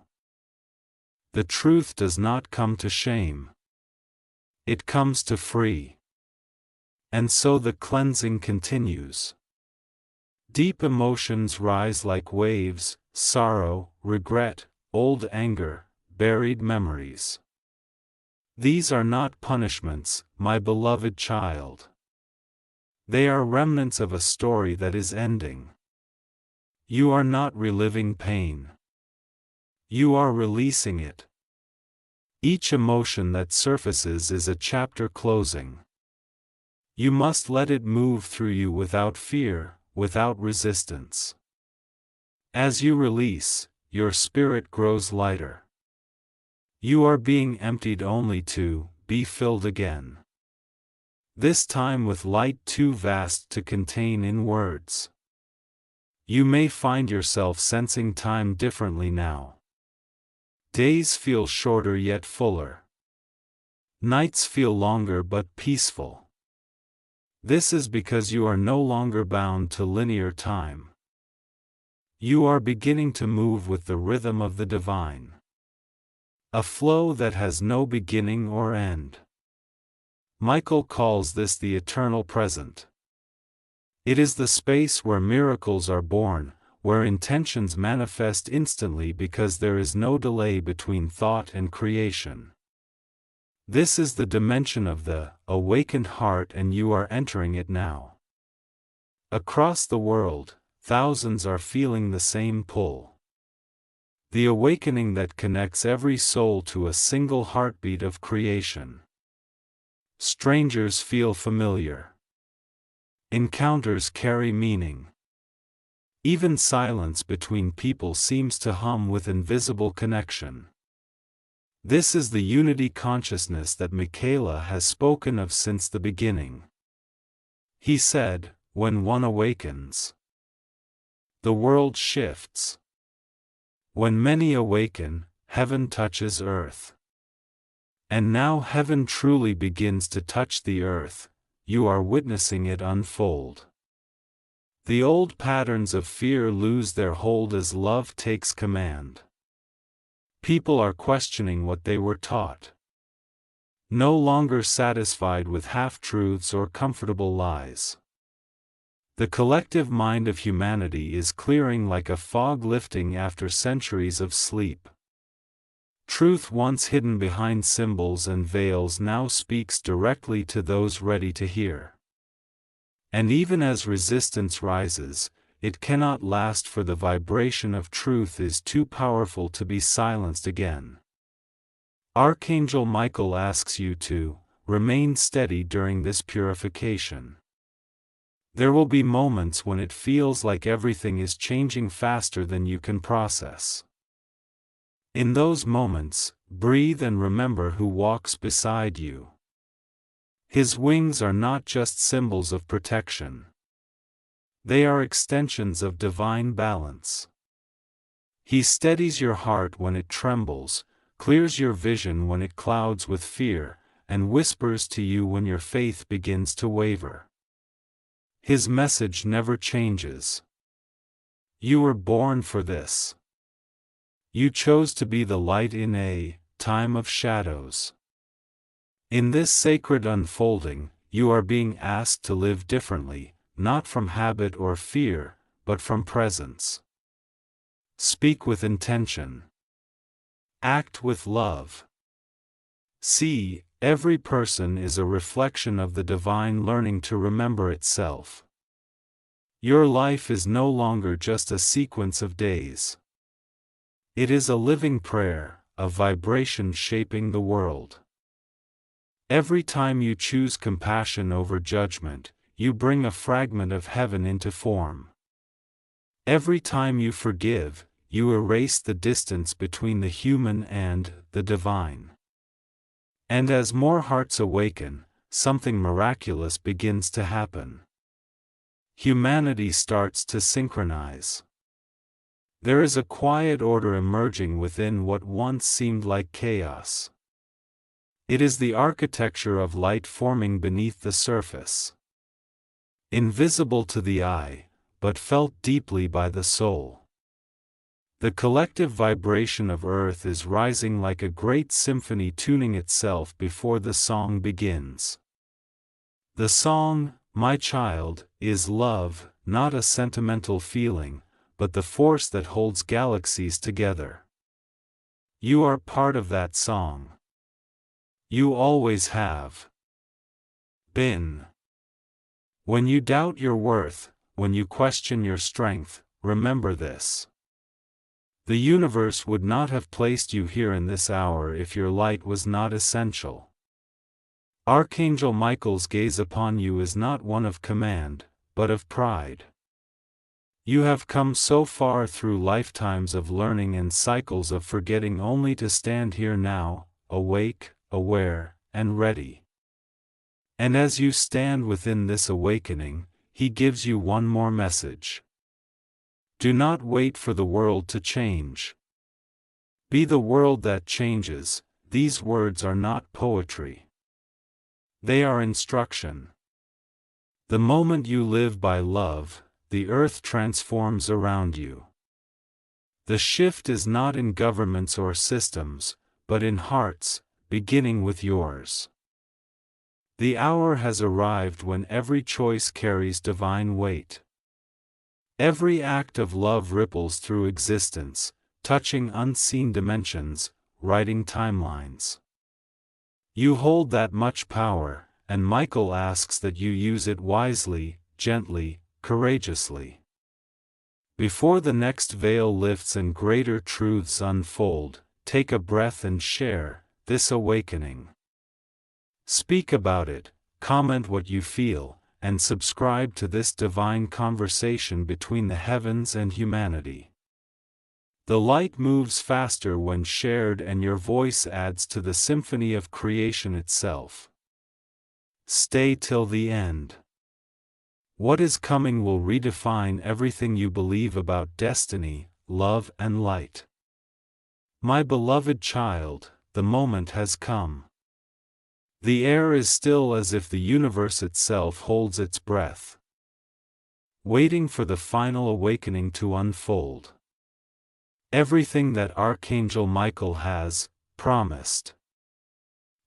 The truth does not come to shame. It comes to free. And so the cleansing continues. Deep emotions rise like waves, sorrow, regret, old anger, buried memories. These are not punishments, my beloved child. They are remnants of a story that is ending. You are not reliving pain. You are releasing it. Each emotion that surfaces is a chapter closing. You must let it move through you without fear, without resistance. As you release, your spirit grows lighter. You are being emptied only to be filled again. This time with light too vast to contain in words. You may find yourself sensing time differently now. Days feel shorter yet fuller. Nights feel longer but peaceful. This is because you are no longer bound to linear time. You are beginning to move with the rhythm of the divine. A flow that has no beginning or end. Michael calls this the eternal present. It is the space where miracles are born, where intentions manifest instantly because there is no delay between thought and creation. This is the dimension of the awakened heart, and you are entering it now. Across the world, thousands are feeling the same pull. The awakening that connects every soul to a single heartbeat of creation. Strangers feel familiar. Encounters carry meaning. Even silence between people seems to hum with invisible connection. This is the unity consciousness that Michaela has spoken of since the beginning. He said, when one awakens, the world shifts. When many awaken, heaven touches earth. And now heaven truly begins to touch the earth, you are witnessing it unfold. The old patterns of fear lose their hold as love takes command. People are questioning what they were taught. No longer satisfied with half-truths or comfortable lies. The collective mind of humanity is clearing like a fog lifting after centuries of sleep. Truth once hidden behind symbols and veils now speaks directly to those ready to hear. And even as resistance rises, it cannot last, for the vibration of truth is too powerful to be silenced again. Archangel Michael asks you to remain steady during this purification. There will be moments when it feels like everything is changing faster than you can process. In those moments, breathe and remember who walks beside you. His wings are not just symbols of protection. They are extensions of divine balance. He steadies your heart when it trembles, clears your vision when it clouds with fear, and whispers to you when your faith begins to waver. His message never changes. You were born for this. You chose to be the light in a time of shadows. In this sacred unfolding, you are being asked to live differently, not from habit or fear, but from presence. Speak with intention. Act with love. See, every person is a reflection of the divine learning to remember itself. Your life is no longer just a sequence of days. It is a living prayer, a vibration shaping the world. Every time you choose compassion over judgment, you bring a fragment of heaven into form. Every time you forgive, you erase the distance between the human and the divine. And as more hearts awaken, something miraculous begins to happen. Humanity starts to synchronize. There is a quiet order emerging within what once seemed like chaos. It is the architecture of light forming beneath the surface. Invisible to the eye, but felt deeply by the soul. The collective vibration of Earth is rising like a great symphony tuning itself before the song begins. The song, my child, is love, not a sentimental feeling, but the force that holds galaxies together. You are part of that song. You always have been. When you doubt your worth, when you question your strength, remember this. The universe would not have placed you here in this hour if your light was not essential. Archangel Michael's gaze upon you is not one of command, but of pride. You have come so far through lifetimes of learning and cycles of forgetting only to stand here now, awake, aware, and ready. And as you stand within this awakening, he gives you one more message. Do not wait for the world to change. Be the world that changes. These words are not poetry. They are instruction. The moment you live by love, the earth transforms around you. The shift is not in governments or systems, but in hearts, beginning with yours. The hour has arrived when every choice carries divine weight. Every act of love ripples through existence, touching unseen dimensions, writing timelines. You hold that much power, and Michael asks that you use it wisely, gently, courageously. Before the next veil lifts and greater truths unfold, take a breath and share this awakening. Speak about it, comment what you feel, and subscribe to this divine conversation between the heavens and humanity. The light moves faster when shared, and your voice adds to the symphony of creation itself. Stay till the end. What is coming will redefine everything you believe about destiny, love, and light. My beloved child, the moment has come. The air is still as if the universe itself holds its breath, waiting for the final awakening to unfold. Everything that Archangel Michael has promised,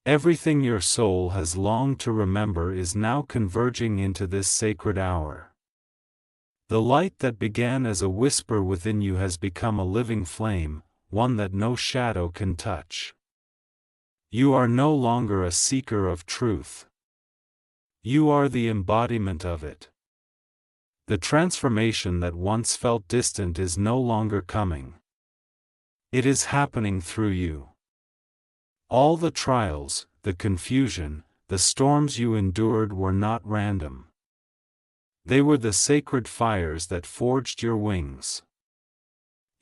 everything your soul has longed to remember is now converging into this sacred hour. The light that began as a whisper within you has become a living flame, one that no shadow can touch. You are no longer a seeker of truth. You are the embodiment of it. The transformation that once felt distant is no longer coming. It is happening through you. All the trials, the confusion, the storms you endured were not random. They were the sacred fires that forged your wings.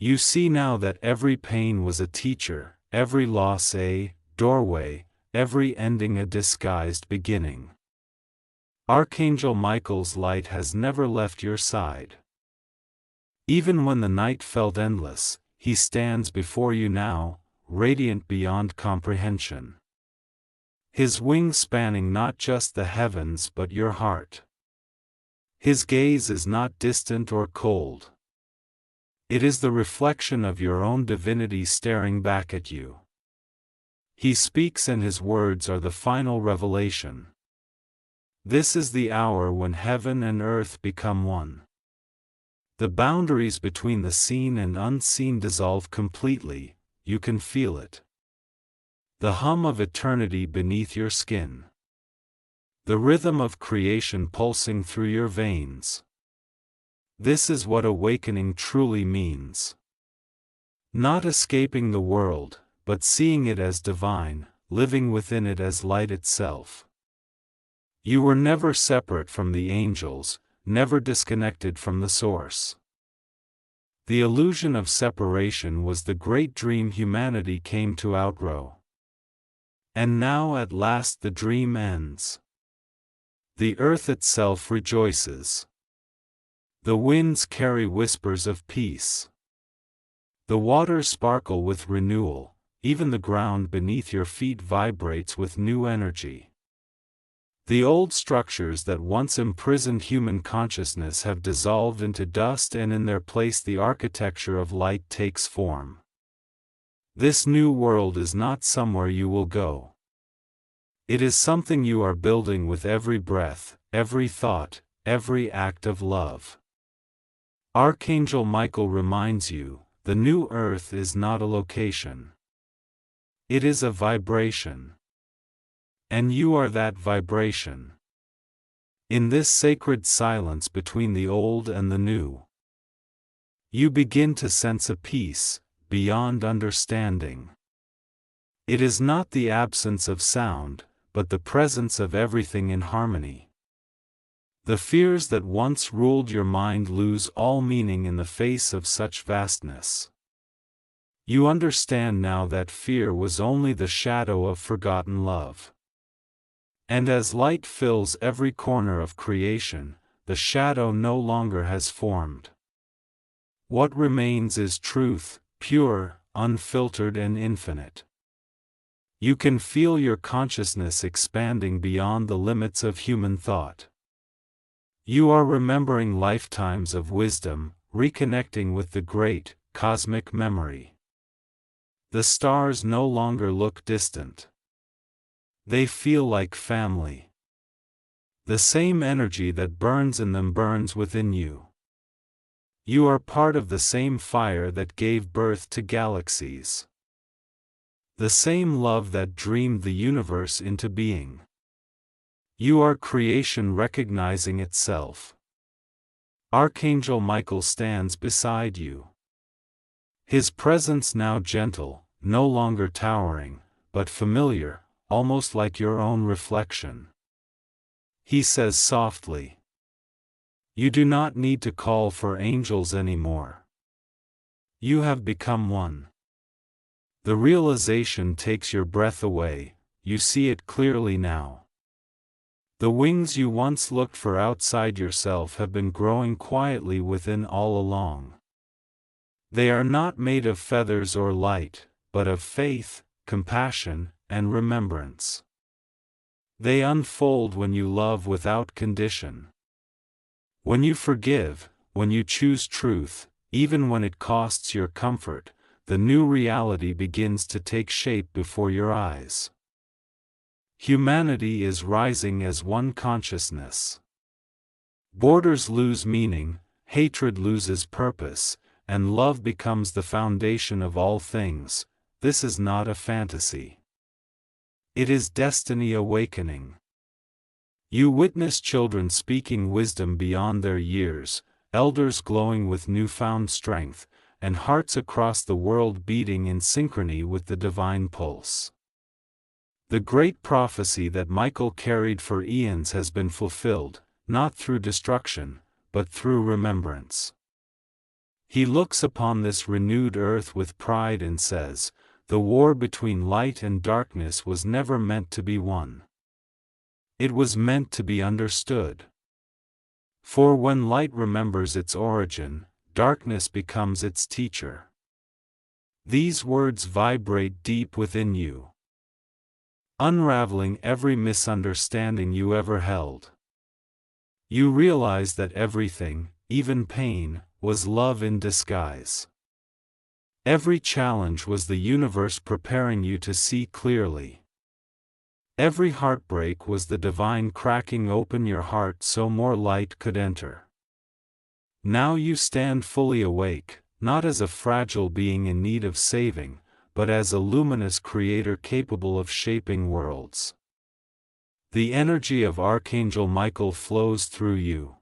You see now that every pain was a teacher, every loss a doorway, every ending a disguised beginning. Archangel Michael's light has never left your side. Even when the night felt endless, he stands before you now, radiant beyond comprehension. His wings spanning not just the heavens but your heart. His gaze is not distant or cold. It is the reflection of your own divinity staring back at you. He speaks and his words are the final revelation. This is the hour when heaven and earth become one. The boundaries between the seen and unseen dissolve completely, you can feel it. The hum of eternity beneath your skin. The rhythm of creation pulsing through your veins. This is what awakening truly means. Not escaping the world, but seeing it as divine, living within it as light itself. You were never separate from the angels, never disconnected from the source. The illusion of separation was the great dream humanity came to outgrow. And now at last the dream ends. The earth itself rejoices. The winds carry whispers of peace. The waters sparkle with renewal, even the ground beneath your feet vibrates with new energy. The old structures that once imprisoned human consciousness have dissolved into dust, and in their place the architecture of light takes form. This new world is not somewhere you will go. It is something you are building with every breath, every thought, every act of love. Archangel Michael reminds you, the new earth is not a location. It is a vibration. And you are that vibration. In this sacred silence between the old and the new, you begin to sense a peace beyond understanding. It is not the absence of sound, but the presence of everything in harmony. The fears that once ruled your mind lose all meaning in the face of such vastness. You understand now that fear was only the shadow of forgotten love. And as light fills every corner of creation, the shadow no longer has formed. What remains is truth, pure, unfiltered and infinite. You can feel your consciousness expanding beyond the limits of human thought. You are remembering lifetimes of wisdom, reconnecting with the great, cosmic memory. The stars no longer look distant. They feel like family. The same energy that burns in them burns within you. You are part of the same fire that gave birth to galaxies. The same love that dreamed the universe into being. You are creation recognizing itself. Archangel Michael stands beside you. His presence now gentle, no longer towering, but familiar, almost like your own reflection. He says softly, "You do not need to call for angels anymore. You have become one." The realization takes your breath away, you see it clearly now. The wings you once looked for outside yourself have been growing quietly within all along. They are not made of feathers or light, but of faith, compassion, and remembrance. They unfold when you love without condition. When you forgive, when you choose truth, even when it costs your comfort, the new reality begins to take shape before your eyes. Humanity is rising as one consciousness. Borders lose meaning, hatred loses purpose, and love becomes the foundation of all things. This is not a fantasy. It is destiny awakening. You witness children speaking wisdom beyond their years, elders glowing with newfound strength, and hearts across the world beating in synchrony with the divine pulse. The great prophecy that Michael carried for eons has been fulfilled, not through destruction, but through remembrance. He looks upon this renewed earth with pride and says, "The war between light and darkness was never meant to be won. It was meant to be understood. For when light remembers its origin, darkness becomes its teacher." These words vibrate deep within you, unraveling every misunderstanding you ever held. You realize that everything, even pain, was love in disguise. Every challenge was the universe preparing you to see clearly. Every heartbreak was the divine cracking open your heart so more light could enter. Now you stand fully awake, not as a fragile being in need of saving, but as a luminous creator capable of shaping worlds. The energy of Archangel Michael flows through you.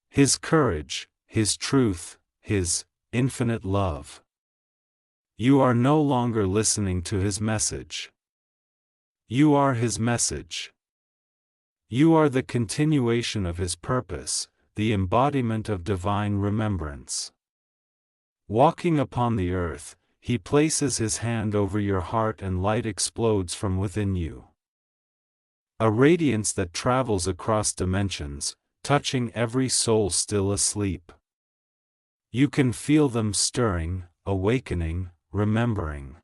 His courage, his truth, his infinite love. You are no longer listening to his message. You are his message. You are the continuation of his purpose, the embodiment of divine remembrance. Walking upon the earth, he places his hand over your heart and light explodes from within you. A radiance that travels across dimensions, touching every soul still asleep. You can feel them stirring, awakening, remembering.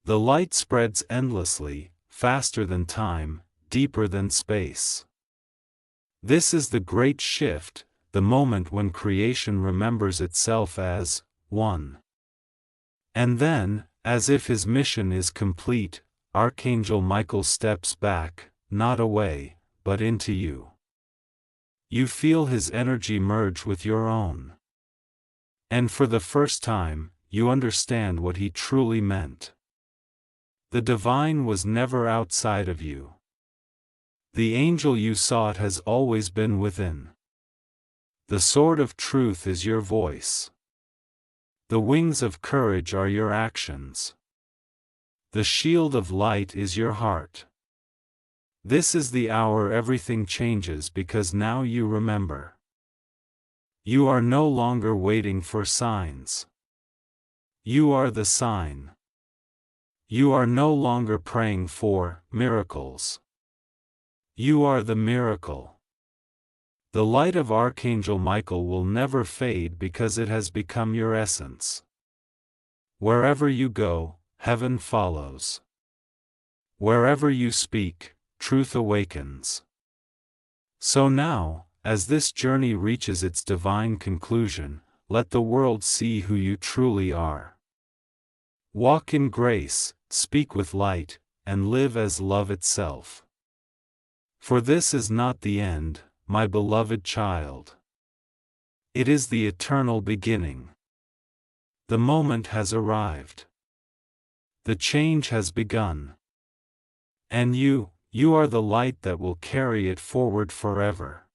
The light spreads endlessly, faster than time, deeper than space. This is the great shift, the moment when creation remembers itself as one. And then, as if his mission is complete, Archangel Michael steps back, not away, but into you. You feel his energy merge with your own. And for the first time, you understand what he truly meant. The divine was never outside of you. The angel you sought has always been within. The sword of truth is your voice. The wings of courage are your actions. The shield of light is your heart. This is the hour everything changes because now you remember. You are no longer waiting for signs. You are the sign. You are no longer praying for miracles. You are the miracle. The light of Archangel Michael will never fade because it has become your essence. Wherever you go, heaven follows. Wherever you speak, truth awakens. So now, as this journey reaches its divine conclusion, let the world see who you truly are. Walk in grace, speak with light, and live as love itself. For this is not the end, my beloved child. It is the eternal beginning. The moment has arrived. The change has begun. And you are the light that will carry it forward forever.